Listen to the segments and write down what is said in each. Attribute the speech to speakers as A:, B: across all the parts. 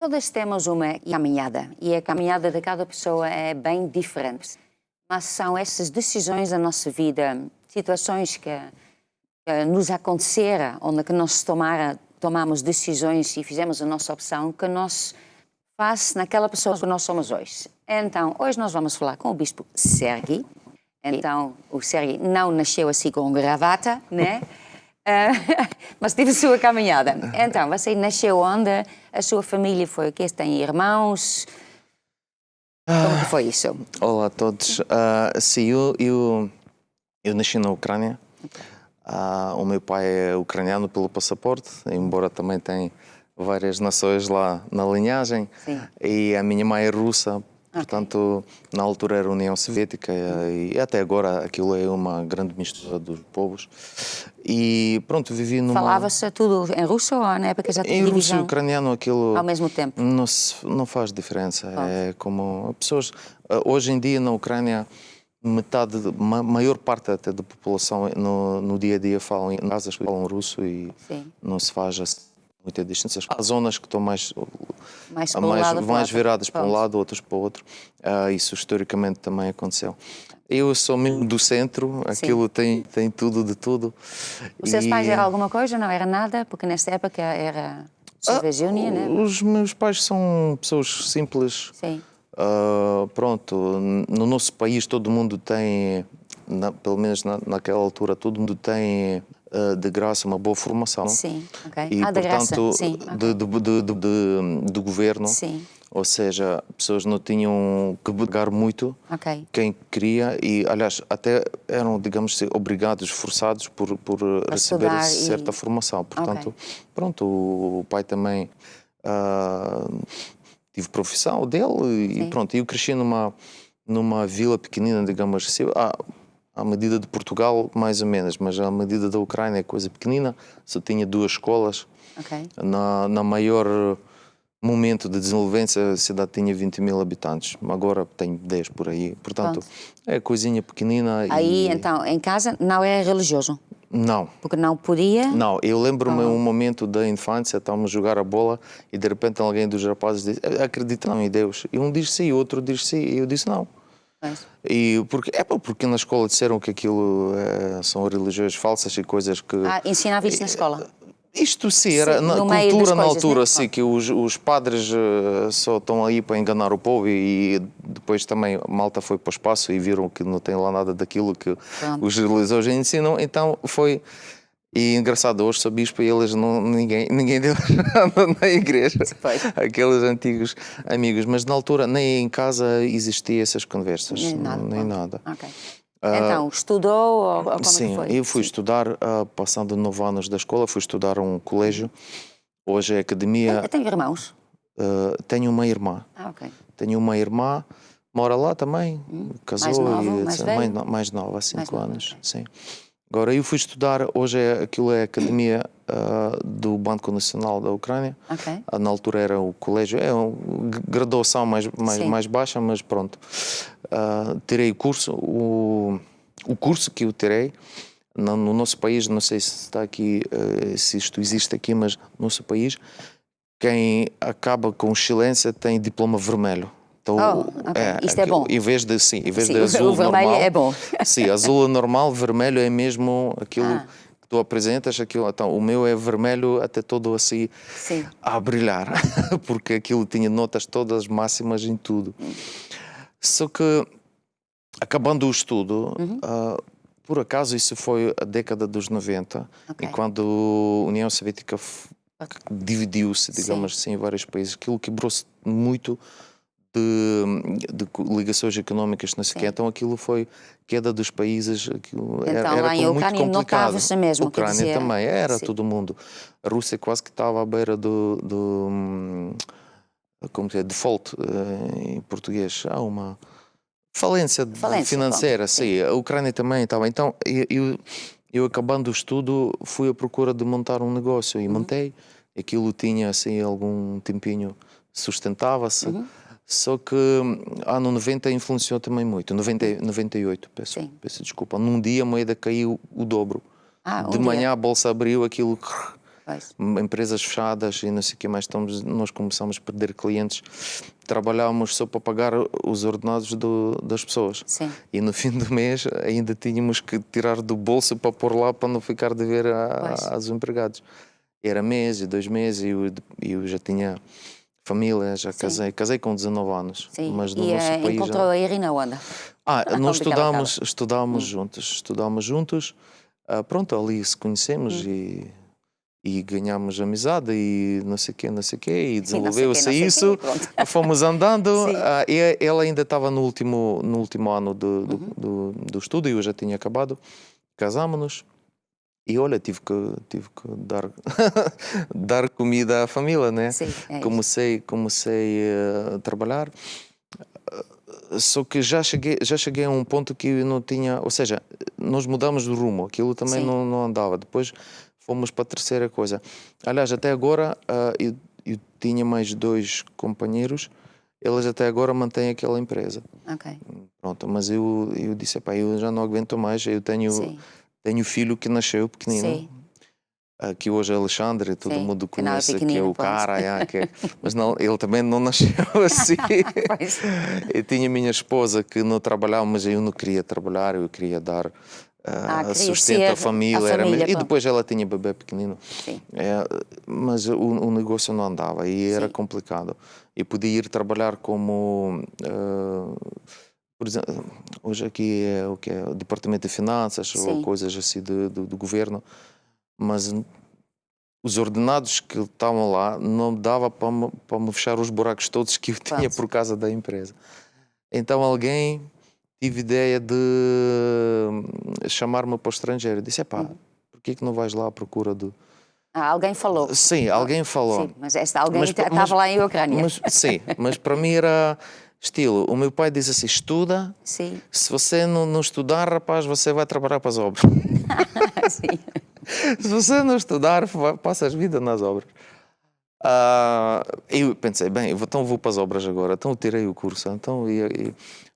A: Todas temos uma caminhada e a caminhada de cada pessoa é bem diferente. Mas são essas decisões da nossa vida, situações que nos aconteceram, onde que nós tomamos decisões e fizemos a nossa opção, que nos faz naquela pessoa que nós somos hoje. Então, hoje nós vamos falar com o Bispo Sergi. Então, o Sergi não nasceu assim com gravata, né? Mas teve a sua caminhada. Então, você nasceu onde? A sua família foi o quê? Tem irmãos? Como que foi isso?
B: Olá a todos. Sim, eu nasci na Ucrânia. O meu pai é ucraniano pelo passaporte, embora também tenha várias nações lá na linhagem.
A: Sim.
B: E a minha mãe é russa. Portanto, na altura era a União Soviética e até agora aquilo é uma grande mistura dos povos. E pronto, vivi numa...
A: Falava-se tudo em russo ou na época já tinha
B: Em russo e
A: divisão?
B: ucraniano aquilo...
A: Ao mesmo tempo?
B: Não faz diferença. É como pessoas... Hoje em dia na Ucrânia, maior parte até da população no dia a dia falam em casas que falam russo e
A: Sim.
B: não se faz muita distância. Há zonas que estão mais viradas para um lado, outras para o outro. Isso historicamente também aconteceu. Eu sou mesmo do centro, aquilo tem tudo de tudo.
A: Os seus pais eram alguma coisa? Não era nada? Porque nessa época era Soviética, né?
B: Os meus pais são pessoas simples.
A: Sim.
B: Pronto, no nosso país todo mundo tem, pelo menos naquela altura, todo mundo tem de graça uma boa formação.
A: Sim, ok.
B: E,
A: de graça,
B: portanto,
A: sim. Okay.
B: do governo.
A: Sim.
B: Ou seja, pessoas não tinham que pagar muito, quem queria, e aliás, até eram, digamos, obrigados, forçados por receber certa formação. Portanto, pronto, o pai também tive profissão dele e pronto, eu cresci numa vila pequenina, digamos assim, à medida de Portugal, mais ou menos, mas à medida da Ucrânia é coisa pequenina, só tinha 2 escolas. Na maior momento de desenvolvimento, a cidade tinha 20.000 habitantes, agora tem 10 por aí, portanto, é coisinha pequenina.
A: Aí, então, em casa não era religioso?
B: Não.
A: Porque não podia?
B: Não, eu lembro-me um momento da infância, estávamos a jogar a bola e de repente alguém dos rapazes disse, acreditam em Deus? E um diz sim, o outro diz sim, e eu disse não. E porque na escola disseram que aquilo são religiões falsas e coisas que...
A: ensinava isso na escola?
B: Isto sim, era na cultura na altura, sim, que os padres só estão aí para enganar o povo e depois também Malta foi para o espaço e viram que não tem lá nada daquilo que os religiosos ensinam, então foi... E engraçado, hoje sou bispo e eles ninguém deles anda na igreja, aqueles antigos amigos, mas na altura nem em casa existiam essas conversas, nem nada.
A: Então, estudou ou como
B: sim,
A: foi?
B: Eu fui estudar, passando 9 anos da escola, fui estudar a um colégio, hoje é academia.
A: Tenho irmãos?
B: Tenho uma irmã. Tenho uma irmã, mora lá também, casou, mais nova, há 5 anos. Sim. Agora, eu fui estudar, hoje aquilo é a Academia do Banco Nacional da Ucrânia. Na altura era o colégio, é uma graduação mais baixa, mas pronto. Tirei o curso, o curso que eu tirei, no nosso país, não sei se está aqui, se isto existe aqui, mas no nosso país, quem acaba com excelência tem diploma vermelho. Então,
A: isto é bom.
B: Em vez de azul
A: o vermelho
B: normal,
A: é bom.
B: Sim, azul é normal, vermelho é mesmo aquilo que tu apresentas. Então, o meu é vermelho até todo assim a brilhar, porque aquilo tinha notas todas máximas em tudo. Só que, acabando o estudo, por acaso isso foi a década dos 90, e quando a União Soviética dividiu-se, digamos assim, em vários países, aquilo quebrou-se muito de ligações económicas, não sei o quê. Então aquilo foi queda dos países, aquilo
A: então,
B: era
A: lá em
B: muito
A: Ucrânia
B: complicado.
A: Notava-se mesmo,
B: a Ucrânia também, era todo mundo. A Rússia quase que estava à beira do como é, default em português. Há uma falência financeira, sim. A Ucrânia também estava. Então eu acabando o estudo fui à procura de montar um negócio e montei. Aquilo tinha assim algum tempinho, sustentava-se. Só que ano 90 influenciou também muito. 98, peço desculpa. Num dia a moeda caiu o dobro. De manhã a bolsa abriu, aquilo empresas fechadas e não sei o que mais, nós começamos a perder clientes. Trabalhávamos só para pagar os ordenados das pessoas.
A: Sim.
B: E no fim do mês ainda tínhamos que tirar do bolso para pôr lá para não ficar a dever aos empregados. Era mês e 2 meses e eu já tinha família, já casei com 19 anos.
A: Sim.
B: Mas no nosso país
A: encontrou a Irina onde?
B: nós estudávamos juntos. Pronto, ali se conhecemos e ganhámos amizade e não sei o quê, e desenvolveu-se isso. Fomos andando. E ela ainda estava no último ano do estudo e eu já tinha acabado. Casámos-nos. E olha, tive que dar, dar comida à família, né?
A: Sim,
B: comecei a trabalhar. Só que já cheguei a um ponto que eu não tinha, ou seja, nós mudamos de rumo, aquilo também não andava. Depois fomos para a terceira coisa. Aliás, até agora eu tinha mais 2 companheiros, eles até agora mantêm aquela empresa.
A: Ok.
B: Pronto, mas eu disse, eu já não aguento mais, eu tenho filho que nasceu pequenino. Que hoje é Alexandre, todo mundo conhece, que é o cara, mas não, ele também não nasceu assim. Eu tinha minha esposa que não trabalhava, mas eu não queria trabalhar, eu queria dar sustento à família. E depois ela tinha bebê pequenino. Mas o negócio não andava e era complicado. Eu podia ir trabalhar como... por exemplo, hoje aqui é o que é o Departamento de Finanças ou coisas assim do governo. Mas os ordenados que estavam lá não dava para me fechar os buracos todos que eu tinha por causa da empresa. Então alguém tive ideia de chamar-me para o estrangeiro. Disse, por que não vais lá à procura do...
A: alguém falou.
B: Sim, alguém falou.
A: Sim, mas esta alguém estava lá em Ucrânia.
B: Mas para mim era... estilo, o meu pai diz assim, estuda, se você não estudar, rapaz, você vai trabalhar para as obras. Se você não estudar, passas vida nas obras. Eu pensei, bem, então vou para as obras agora, então eu tirei o curso,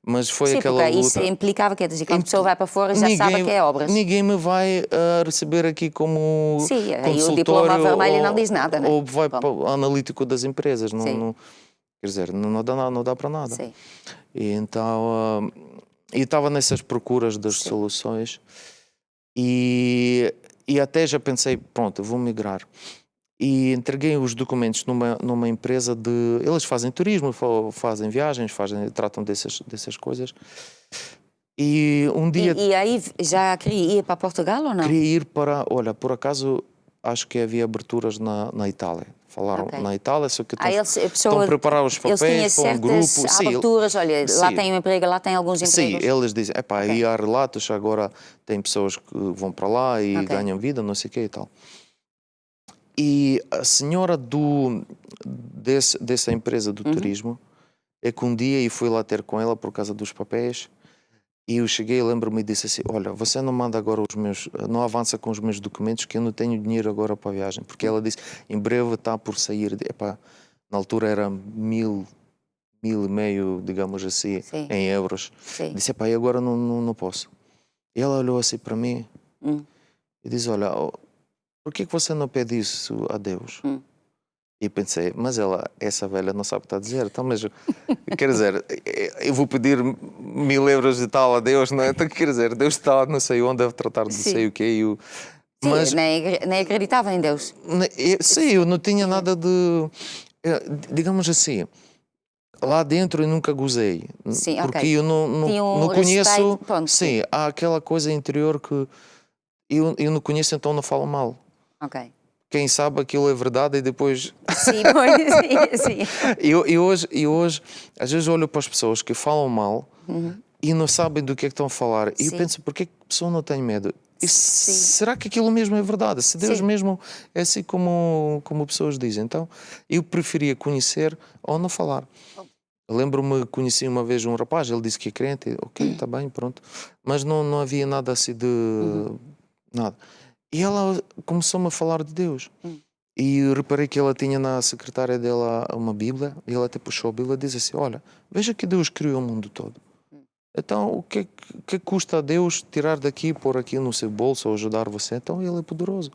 B: mas foi aquela luta.
A: Isso implicava, quer dizer, quando a pessoa vai para fora já sabe que é obras.
B: Ninguém me vai receber aqui como
A: e o diploma vermelho não diz nada, né?
B: Ou vai para o analítico das empresas, não, quer dizer, não dá para nada. E então, eu estava nessas procuras das soluções e até já pensei, pronto, vou migrar. E entreguei os documentos numa empresa de... Eles fazem turismo, fazem viagens, tratam dessas coisas. E um dia...
A: E aí já queria ir para Portugal ou não?
B: Queria ir para... Olha, por acaso, acho que havia aberturas na Itália. Falaram na Itália, só que estão a preparar os papéis para um grupo.
A: Aberturas, olha, lá tem um emprego, lá tem alguns empregos.
B: Sim, eles dizem, aí há relatos, agora tem pessoas que vão para lá e ganham vida, não sei o que e tal. E a senhora dessa empresa do turismo, é que um dia eu fui lá ter com ela por causa dos papéis, e eu cheguei, lembro-me e disse assim, olha, você não manda agora não avança com os meus documentos que eu não tenho dinheiro agora para a viagem. Porque ela disse, em breve está por sair, na altura era 1.500, digamos assim, em euros. Disse, e agora não posso. E ela olhou assim para mim e disse, olha, por que você não pede isso a Deus? E pensei, mas essa velha não sabe o que está a dizer. Então, mas, quer dizer, eu vou pedir 1.000 euros e tal a Deus, não é? Então, quer dizer, Deus está não sei onde, deve tratar de não sei o quê.
A: Mas nem acreditava em Deus.
B: Eu não tinha nada de... Digamos assim, lá dentro eu nunca gozei. Porque eu não conheço... Sim, há aquela coisa interior que eu não conheço, então não falo mal. Quem sabe aquilo é verdade e depois...
A: Sim.
B: E hoje, às vezes olho para as pessoas que falam mal e não sabem do que é que estão a falar. E eu penso, por que a pessoa não tem medo? Será que aquilo mesmo é verdade? Se Deus mesmo é assim como pessoas dizem. Então, eu preferia conhecer ou não falar. Lembro-me, conheci uma vez um rapaz, ele disse que é crente. Ok, está bem, pronto. Mas não havia nada assim de... Nada. E ela começou-me a falar de Deus. E eu reparei que ela tinha na secretária dela uma Bíblia, e ela até puxou a Bíblia e diz assim, olha, veja que Deus criou o mundo todo. Então, o que custa a Deus tirar daqui e pôr aqui no seu bolso ou ajudar você? Então, ele é poderoso.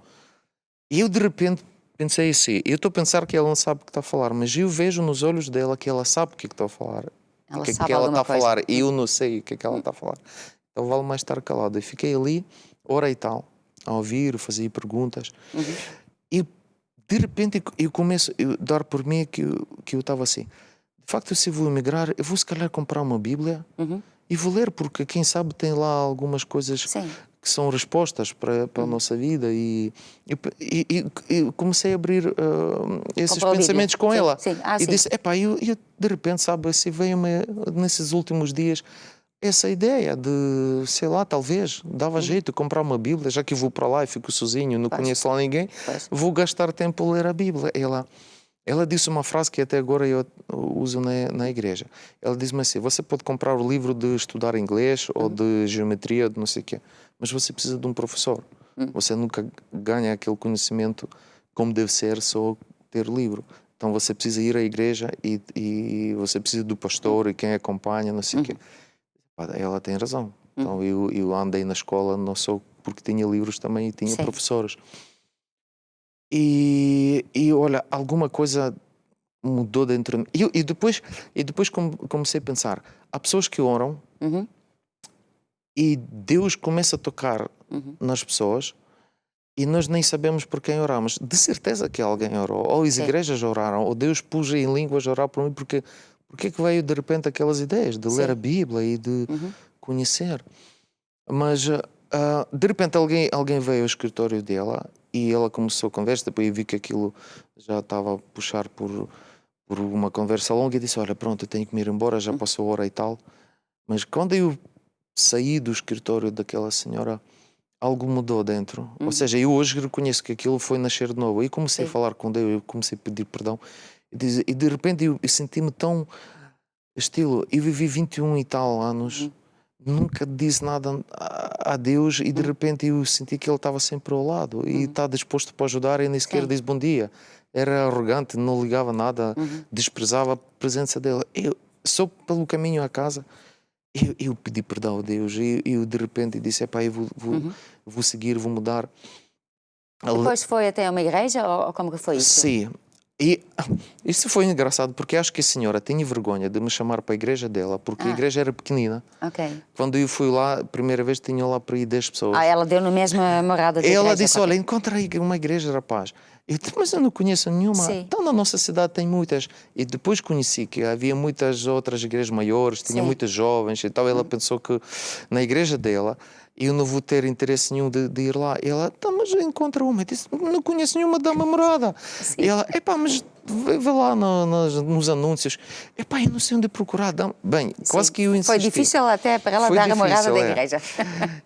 B: E eu de repente pensei assim, eu estou a pensar que ela não sabe o que está a falar, mas eu vejo nos olhos dela que ela sabe o que está a falar.
A: Ela
B: O que é
A: sabe
B: que ela está
A: alguma
B: a
A: coisa.
B: falar e eu não sei o que é que ela está a falar. Então vale mais estar calado. Eu fiquei ali, hora e tal, a ouvir, fazia perguntas. E de repente eu começo a dar por mim que eu estava assim. De facto, se eu vou emigrar, eu vou se calhar comprar uma Bíblia e vou ler, porque quem sabe tem lá algumas coisas
A: Sim.
B: que são respostas para a nossa vida. E comecei a abrir esses pensamentos com
A: sim,
B: ela.
A: sim.
B: E disse, epá, eu de repente, sabe, assim veio-me nesses últimos dias essa ideia de, sei lá, talvez dava jeito de comprar uma Bíblia, já que eu vou para lá e fico sozinho, não conheço lá ninguém, vou gastar tempo a ler a Bíblia. Ela disse uma frase que até agora eu uso na igreja. Ela diz-me assim, você pode comprar o livro de estudar inglês ou de geometria, ou de não sei o quê, mas você precisa de um professor. Você nunca ganha aquele conhecimento como deve ser só ter livro. Então você precisa ir à igreja e você precisa do pastor e quem acompanha, não sei o quê. Ela tem razão. Então eu andei na escola não só porque tinha livros também e tinha professores. E olha, alguma coisa mudou dentro de mim. E depois comecei a pensar, há pessoas que oram e Deus começa a tocar nas pessoas e nós nem sabemos por quem oramos. De certeza que alguém orou, ou as igrejas oraram, ou Deus pôs em línguas a orar por mim, porque é que veio de repente aquelas ideias de ler a Bíblia e de conhecer. Mas de repente alguém veio ao escritório dela e ela começou a conversa, depois eu vi que aquilo já estava a puxar por uma conversa longa e disse, olha, pronto, eu tenho que me ir embora, já passou a hora e tal. Mas quando eu saí do escritório daquela senhora, algo mudou dentro. Ou seja, eu hoje reconheço que aquilo foi nascer de novo. E comecei a falar com Deus, eu comecei a pedir perdão. E de repente eu senti-me tão estilo, eu vivi 21 e tal anos, nunca disse nada a Deus e de repente eu senti que Ele estava sempre ao lado e está disposto para ajudar e nem sequer disse bom dia. Era arrogante, não ligava nada, desprezava a presença dele. Só pelo caminho à casa, eu pedi perdão a Deus e eu de repente disse, epá, eu vou seguir, vou mudar.
A: Depois foi até uma igreja ou como que foi isso?
B: Sim. E isso foi engraçado porque acho que a senhora tinha vergonha de me chamar para a igreja dela porque a igreja era pequenina. Quando eu fui lá, a primeira vez tinha lá para ir 10 pessoas.
A: Ela deu na mesma morada da igreja?
B: Ela disse, olha, encontrei uma igreja, rapaz. Eu disse, mas eu não conheço nenhuma. Então na nossa cidade tem muitas. E depois conheci que havia muitas outras igrejas maiores, tinha muitas jovens. Então ela pensou que na igreja dela eu não vou ter interesse nenhum de ir lá. E ela, tá, mas encontra uma. Eu disse, não conheço nenhuma, dá uma morada. E ela, epá, mas vê lá nos anúncios. Epá, eu não sei onde procurar. Bem, quase que eu insisti.
A: Foi difícil até para ela dar a morada da igreja.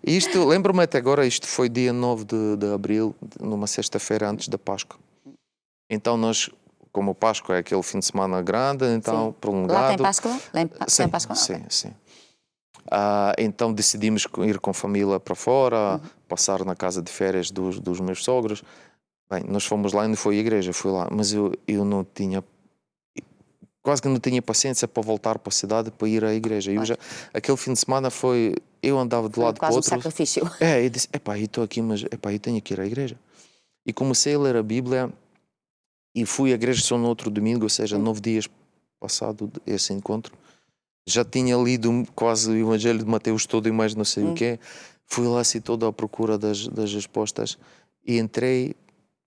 B: Isto, lembro-me até agora, isto foi dia 9 de abril, numa sexta-feira antes da Páscoa. Então nós, como Páscoa é aquele fim de semana grande, então prolongado.
A: Lá tem Páscoa?
B: Sim,
A: tem Páscoa?
B: sim. Então decidimos ir com a família para fora, passar na casa de férias dos meus sogros. Bem, nós fomos lá e não foi a igreja, fui lá, mas eu não tinha, quase que não tinha paciência para voltar para a cidade para ir à igreja. Aquele fim de semana eu andava de lado para o outro.
A: Quase um sacrifício.
B: Eu disse, epá, eu estou aqui, mas epá, eu tenho que ir à igreja. E comecei a ler a Bíblia e fui à igreja só no outro domingo, ou seja, 9 dias passado esse encontro. Já tinha lido quase o Evangelho de Mateus todo e mais não sei o quê. Fui lá assim todo à procura das respostas e entrei,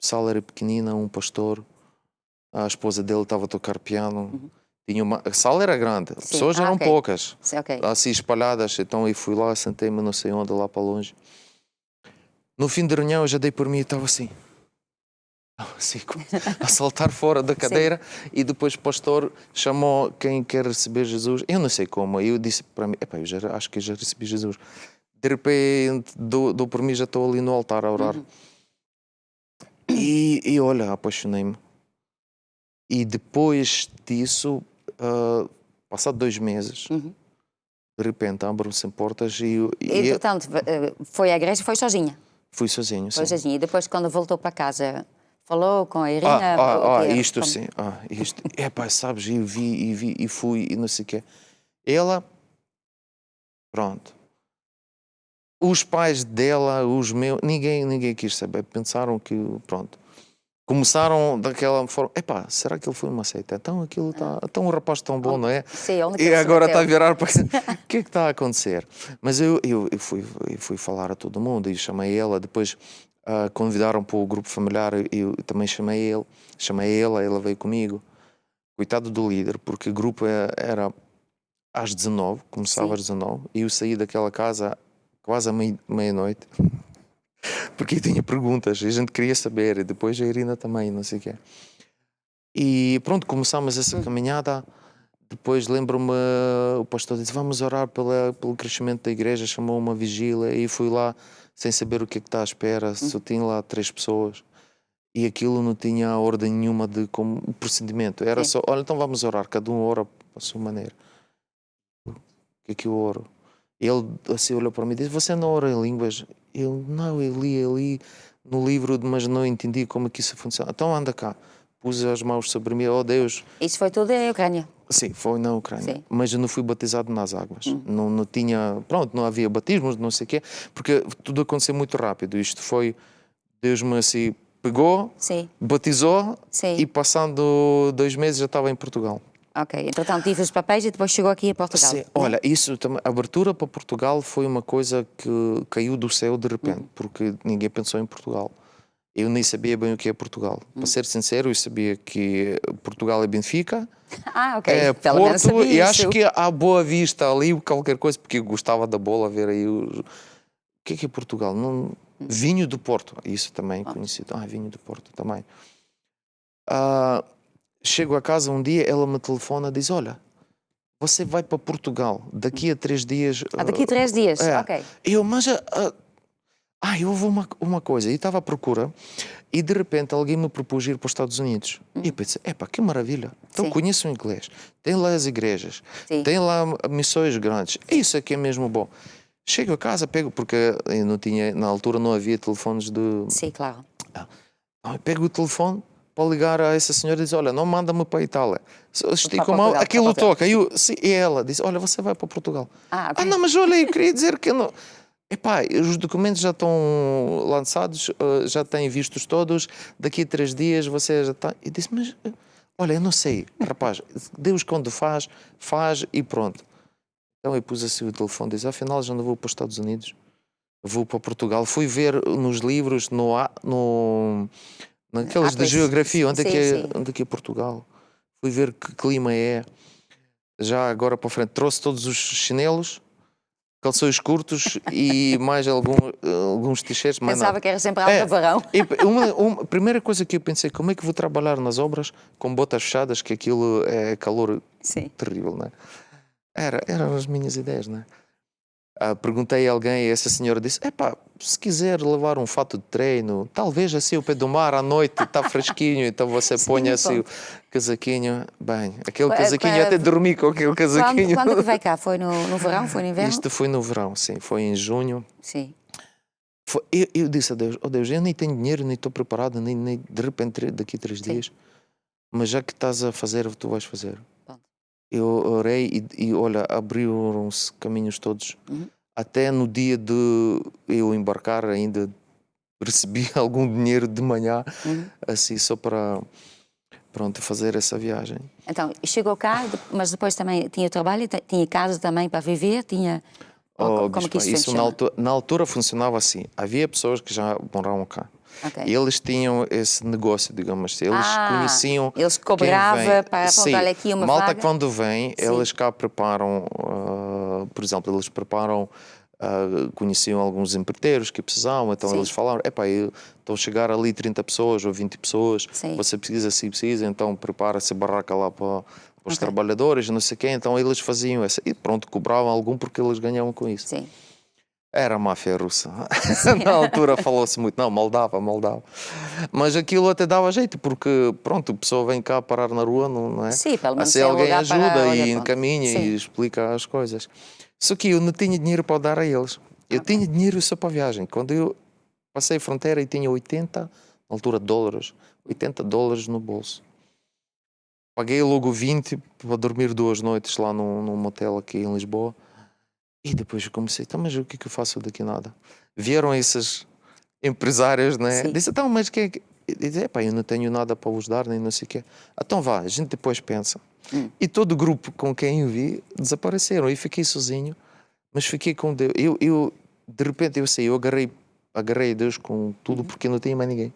B: a sala era pequenina, um pastor, a esposa dele estava a tocar piano. A sala era grande, as pessoas eram poucas, assim espalhadas. Então eu fui lá, sentei-me não sei onde, lá para longe. No fim da reunião eu já dei por mim e estava assim, a saltar fora da cadeira. E depois o pastor chamou quem quer receber Jesus. Eu não sei como, eu disse para mim, epá, eu acho que eu já recebi Jesus. De repente dou por mim, já estou ali no altar a orar. E olha, apaixonei-me. E depois disso, passado 2 meses, de repente abrem-se portas e
A: portanto, foi à igreja, foi sozinha?
B: Fui sozinho, sim.
A: Foi sozinha. E depois, quando voltou para casa, falou com a Irina?
B: Isto sim. Epá, sabes, eu vi e fui e não sei o quê. Ela, pronto. Os pais dela, os meus, ninguém quis saber. Pensaram que, pronto, começaram daquela forma, epá, será que ele foi uma seita? Então aquilo está, então um rapaz tão bom, não é?
A: Sim, onde
B: E agora está a virar para... O que é que está a acontecer? Mas eu fui falar a todo mundo e chamei ela, depois convidaram para o grupo familiar, eu também chamei ela veio comigo. Coitado do líder, porque o grupo era às 19, começava às 19, e eu saí daquela casa quase à meia-noite, porque eu tinha perguntas, e a gente queria saber, e depois a Irina também, não sei o quê. E pronto, começámos essa caminhada. Depois lembro-me, o pastor disse, vamos orar pelo crescimento da igreja, chamou uma vigília, e fui lá sem saber o que é que está à espera, só tinha lá 3 pessoas. E aquilo não tinha ordem nenhuma de como o procedimento. Era só, olha, então vamos orar, cada um ora a sua maneira. O que é que eu oro? Ele assim olhou para mim e disse, você não ora em línguas? Eu, não, eu li ali no livro, mas não entendi como é que isso funciona. Então anda cá. Pus as mãos sobre mim, oh Deus.
A: Isso foi tudo em Ucrânia?
B: Sim, foi na Ucrânia.
A: Sim.
B: Mas eu não fui batizado nas águas. Não tinha, pronto, não havia batismos, não sei o quê, porque tudo aconteceu muito rápido. Isto foi, Deus me assim pegou, batizou e passando 2 meses já estava em Portugal.
A: Ok, entretanto tive os papéis e depois chegou aqui a Portugal.
B: Sim, olha, isso também, a abertura para Portugal foi uma coisa que caiu do céu de repente, porque ninguém pensou em Portugal. Eu nem sabia bem o que é Portugal. Para ser sincero, eu sabia que Portugal é Benfica,
A: ok.
B: é
A: Pelo menos
B: Porto, e
A: isso.
B: acho que há Boa Vista ali, qualquer coisa, porque eu gostava da bola, ver aí o que é Portugal? Não... Vinho do Porto, isso também conhecido. Vinho do Porto também. Chego a casa um dia, ela me telefona e diz, olha, você vai para Portugal daqui a 3 dias.
A: Daqui a 3 dias, ok.
B: Eu, mas... houve uma coisa, eu estava à procura e de repente alguém me propôs ir para os Estados Unidos. E eu pensei, que maravilha, então conheço o inglês, tem lá as igrejas, tem lá missões grandes, isso aqui é mesmo bom. Chego a casa, pego, porque eu não tinha, na altura não havia telefones de...
A: Sim, claro.
B: Pego o telefone para ligar a essa senhora e diz, olha, não manda-me para a Itália. Estico a mão, aquilo toca. E ela diz, olha, você vai para Portugal.
A: Okay.
B: Não, mas olha, eu queria dizer que eu não... os documentos já estão lançados, já têm vistos todos, daqui a 3 dias você já está... E disse, mas, olha, eu não sei, rapaz, Deus quando faz e pronto. Então eu pus assim o telefone e disse, afinal já não vou para os Estados Unidos, vou para Portugal. Fui ver nos livros, naqueles de geografia, onde é que é Portugal. Fui ver que clima é. Já agora para frente, trouxe todos os chinelos, calções curtos e mais alguns t-shirts.
A: Pensava que era sempre alta verão.
B: A primeira coisa que eu pensei, como é que vou trabalhar nas obras com botas fechadas, que aquilo é calor terrível, não é? Eram as minhas ideias, não é? Perguntei a alguém e essa senhora disse, se quiser levar um fato de treino, talvez assim ao pé do mar à noite, está fresquinho, então você põe assim o casaquinho. Bem, aquele casaquinho, eu até dormi com aquele casaquinho.
A: Quando que veio cá? Foi no verão? Foi no inverno?
B: Isto foi no verão, sim, foi em junho.
A: Sim.
B: Eu disse a Deus, Deus, eu nem tenho dinheiro, nem estou preparado, nem de repente daqui a 3 dias, mas já que estás a fazer, tu vais fazer. Eu orei e olha, abriram-se caminhos todos. Até no dia de eu embarcar ainda recebi algum dinheiro de manhã, assim, só para fazer essa viagem.
A: Então, chegou cá, mas depois também tinha trabalho, tinha casa também para viver, tinha... Como que isso
B: na altura funcionava assim. Havia pessoas que já moravam cá. E eles tinham esse negócio, digamos, eles conheciam.
A: Eles cobravam para apontar aqui uma
B: malta
A: vaga.
B: Quando vem, eles cá preparam, por exemplo, eles preparam, conheciam alguns empreiteiros que precisavam, então eles falaram, estão a chegar ali 30 pessoas ou 20 pessoas, você precisa, então prepara-se a barraca lá para os trabalhadores, não sei quem, então eles faziam essa, e pronto, cobravam algum porque eles ganhavam com isso.
A: Sim.
B: Era a máfia russa. Na altura falou-se muito, não, Moldava. Mas aquilo até dava jeito, porque, pronto, a pessoa vem cá parar na rua, não é?
A: Sim, pelo menos
B: assim alguém ajuda e
A: olha,
B: encaminha e explica as coisas. Só que eu não tinha dinheiro para dar a eles. Eu tinha dinheiro só para a viagem. Quando eu passei a fronteira e tinha 80, na altura dólares, $80 no bolso. Paguei logo 20 para dormir 2 noites lá num motel aqui em Lisboa. E depois eu comecei, mas o que é que eu faço daqui nada? Vieram esses empresários, né? Disse, mas que é que... e diz, epá, eu não tenho nada para vos dar, nem não sei o quê. Então vá, a gente depois pensa. E todo o grupo com quem eu vi desapareceram. E fiquei sozinho, mas fiquei com Deus. De repente, eu sei, eu agarrei Deus com tudo porque não tinha mais ninguém.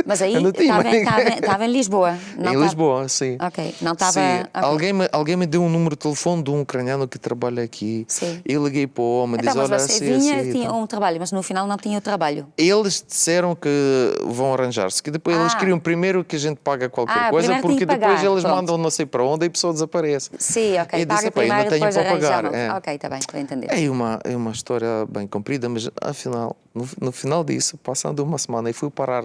A: Mas aí estava em Lisboa? Não
B: em Lisboa, sim.
A: Ok, não estava...
B: Okay. Alguém me deu um número de telefone de um ucraniano que trabalha aqui.
A: Sim.
B: Eu liguei para o homem,
A: Então,
B: diz, olha,
A: você vinha, tinha um trabalho, mas no final não tinha o trabalho.
B: Eles disseram que vão arranjar-se, que depois eles queriam primeiro que a gente paga qualquer coisa, porque depois eles mandam não sei para onde e a pessoa desaparece.
A: Sim, ok.
B: E disse, eu não tenho para pagar.
A: Ok, está bem, estou a entender.
B: É uma história bem comprida, mas afinal, no final disso, passando uma semana, eu fui parar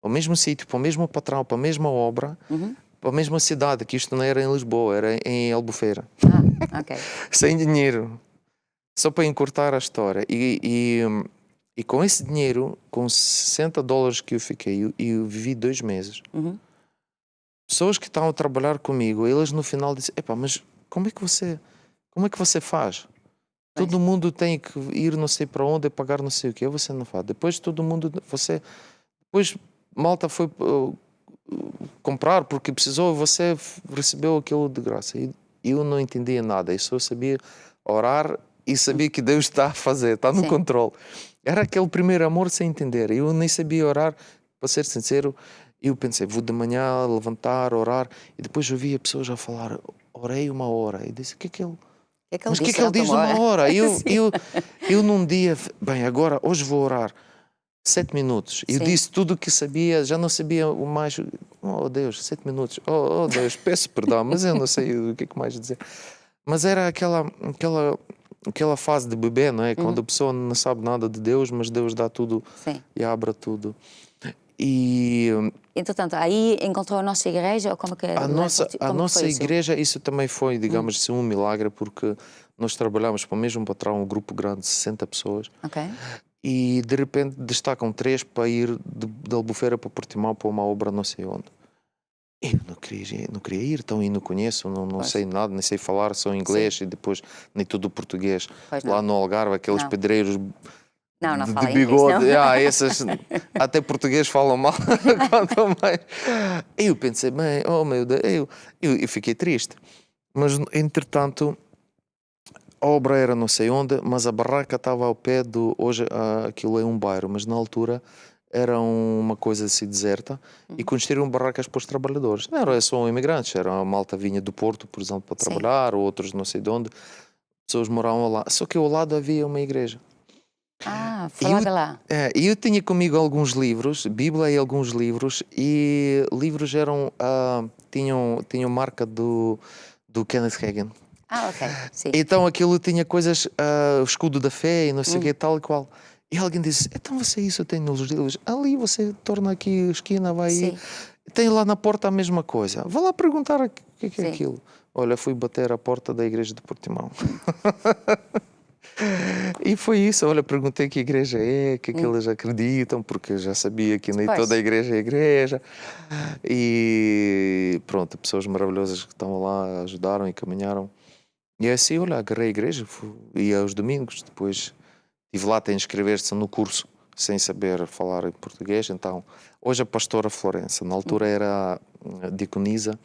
B: ao mesmo sítio, para o mesmo patrão, para a mesma obra, para a mesma cidade, que isto não era em Lisboa, era em Albufeira.
A: Ok.
B: Sem dinheiro. Só para encurtar a história. E com esse dinheiro, com $60 que eu fiquei, eu vivi 2 meses. Pessoas que estavam a trabalhar comigo, eles no final disseram, epá, mas como é que você faz? Todo mundo tem que ir não sei para onde, pagar não sei o quê, você não faz. Depois todo mundo, depois malta foi comprar porque precisou, você recebeu aquilo de graça. E eu não entendia nada, eu só sabia orar e sabia que Deus está a fazer, está no controle. Era aquele primeiro amor sem entender. Eu nem sabia orar, para ser sincero. Eu pensei, vou de manhã levantar, orar, e depois eu via pessoas a falar, orei 1 hora. E disse, o que é que ele... Mas o que é que ele diz de 1 hora? Eu num dia, bem, agora, hoje vou orar 7 minutos. Eu disse tudo o que sabia, já não sabia o mais. Oh Deus, 7 minutos. Oh Deus, peço perdão, mas eu não sei o que é que mais dizer. Mas era aquela fase de bebê, não é? Quando a pessoa não sabe nada de Deus, mas Deus dá tudo e abre tudo. E
A: entretanto, aí encontrou a nossa igreja? Ou como que,
B: a nossa igreja, isso também foi, digamos assim, um milagre, porque nós trabalhamos para o mesmo patrão, um grupo grande de 60 pessoas. E de repente destacam 3 para ir de Albufeira para Portimão para uma obra não sei onde. Eu não queria ir, então eu não conheço, não sei nada, nem sei falar só inglês e depois nem tudo português. Lá no Algarve, aqueles pedreiros de bigode, esses até português falam mal. Quanto mais. Eu pensei, bem, oh meu Deus, eu fiquei triste. Mas entretanto, a obra era não sei onde, mas a barraca estava ao pé do. Hoje aquilo é um bairro, mas na altura era uma coisa assim deserta e construíram barracas para os trabalhadores. Não era só imigrantes, era uma malta vinha do Porto, por exemplo, para trabalhar, ou outros não sei de onde. Pessoas moravam lá. Só que ao lado havia uma igreja.
A: Foi logo lá.
B: E eu tinha comigo alguns livros, Bíblia e alguns livros, e livros eram tinham marca do Kenneth Hagin.
A: Ok, sim.
B: Então aquilo tinha coisas, o escudo da fé e não sei o que, tal e qual. E alguém disse, então você isso tem nos livros? Ali você torna aqui a esquina, vai aí. Tem lá na porta a mesma coisa. Vá lá perguntar o que é aquilo. Olha, fui bater a porta da igreja de Portimão. E foi isso, olha, perguntei que igreja é, que eles acreditam, porque eu já sabia que nem toda a igreja é igreja. E pronto, pessoas maravilhosas que estavam lá ajudaram e caminharam. E assim, olha, agarrei a igreja, ia aos domingos, depois estive lá até inscrever-se no curso, sem saber falar em português. Então, hoje a pastora Florença, na altura era a diaconisa,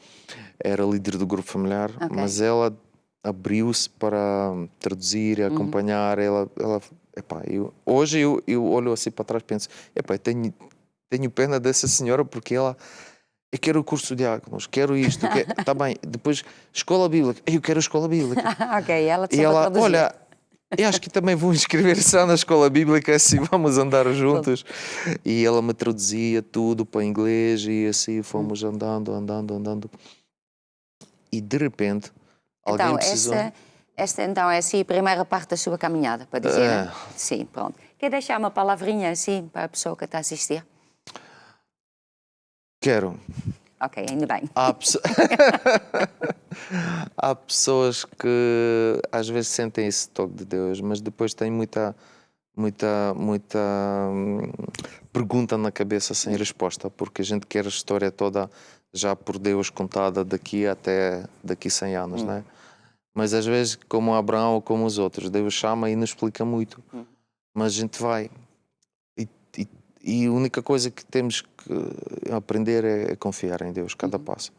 B: era líder do grupo familiar, mas ela abriu-se para traduzir e acompanhar. Hoje eu olho assim para trás e penso, tenho pena dessa senhora, porque ela, eu quero o curso de diáconos, quero isto, está bem, depois escola bíblica, eu quero a escola bíblica.
A: E ela,
B: olha, eu acho que também vou inscrever-se na escola bíblica, assim vamos andar juntos. E ela me traduzia tudo para inglês e assim fomos andando. E de repente alguém precisou...
A: Esta então é assim a primeira parte da sua caminhada, para dizer, né? Sim, pronto. Quer deixar uma palavrinha assim para a pessoa que está a assistir?
B: Quero.
A: Ok, ainda bem.
B: Há pessoas que às vezes sentem esse toque de Deus, mas depois têm muita pergunta na cabeça sem resposta, porque a gente quer a história toda já por Deus contada daqui 100 anos, né? Mas às vezes, como Abraão ou como os outros, Deus chama e nos explica muito. Mas a gente vai. E a única coisa que temos que aprender é confiar em Deus, cada passo.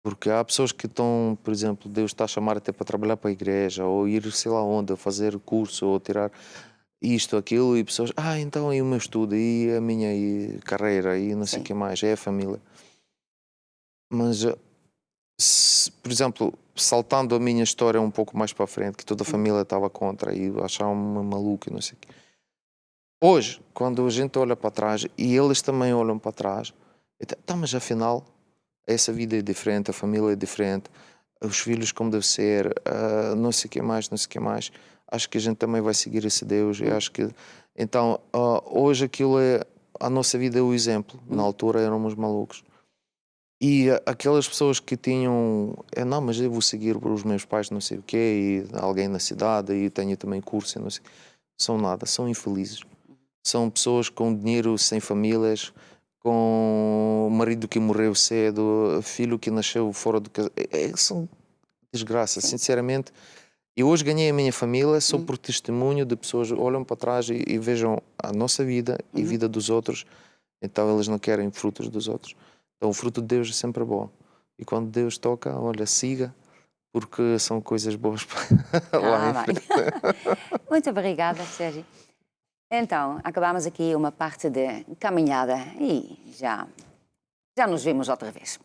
B: Porque há pessoas que estão, por exemplo, Deus está a chamar até para trabalhar para a igreja, ou ir sei lá onde, fazer curso, ou tirar isto, aquilo, e pessoas, então e o meu estudo, e a minha carreira, e não sei o que mais, é a família. Mas, por exemplo, saltando a minha história um pouco mais para a frente, que toda a família estava contra, e achavam-me maluco, e não sei o quê. Hoje, quando a gente olha para trás, e eles também olham para trás, mas afinal, essa vida é diferente, a família é diferente, os filhos como deve ser, não sei o que mais, não sei o que mais. Acho que a gente também vai seguir esse Deus. E acho que então hoje aquilo é a nossa vida é o exemplo. Na altura éramos malucos. E aquelas pessoas que tinham, não, mas eu vou seguir os meus pais, não sei o quê, e alguém na cidade, e tenho também curso, não sei. São nada, são infelizes. São pessoas com dinheiro, sem famílias, com marido que morreu cedo, filho que nasceu fora do casamento. São desgraças, sinceramente. Eu hoje ganhei a minha família só por testemunho de pessoas que olham para trás e vejam a nossa vida e a vida dos outros. Então eles não querem frutos dos outros. Então o fruto de Deus é sempre bom. E quando Deus toca, olha, siga, porque são coisas boas para lá em frente.
A: Muito obrigada, Sérgio. Então, acabamos aqui uma parte de caminhada e já nos vemos outra vez.